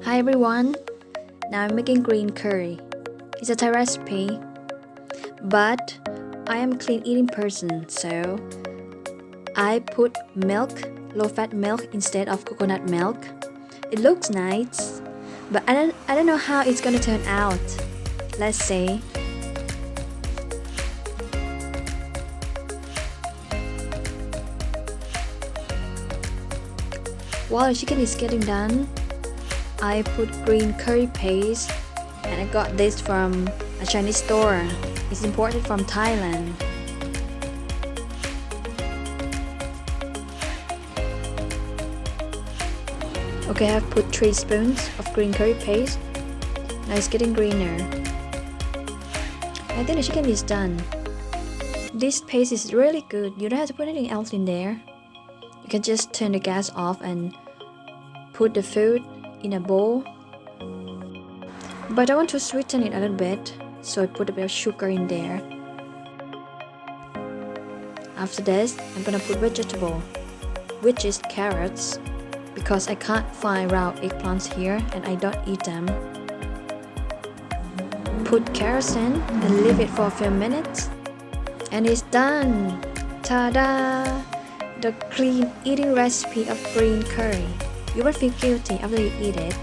Hi everyone, now I'm making green curry. It's a Thai recipe, but I am a clean eating person, so I put milk, low-fat milk instead of coconut milk. It looks nice, but I don't know how it's gonna turn out. Let's see. While the chicken is getting done, I put green curry paste, and I got this from a Chinese store. It's imported from Thailand. Okay, I've put 3 spoons of green curry paste. Now it's getting greener. I think the chicken is done. This paste is really good. You don't have to put anything else in there. You can just turn the gas off and put the food in a bowl. But I want to sweeten it a little bit, so I put a bit of sugar in there. After this, I'm gonna put vegetable, which is carrots, because I can't find raw eggplants here and I don't eat them. Put carrots in and leave it for a few minutes, and it's done! Ta-da! The clean eating recipe of green curry. You won't feel guilty after you eat it.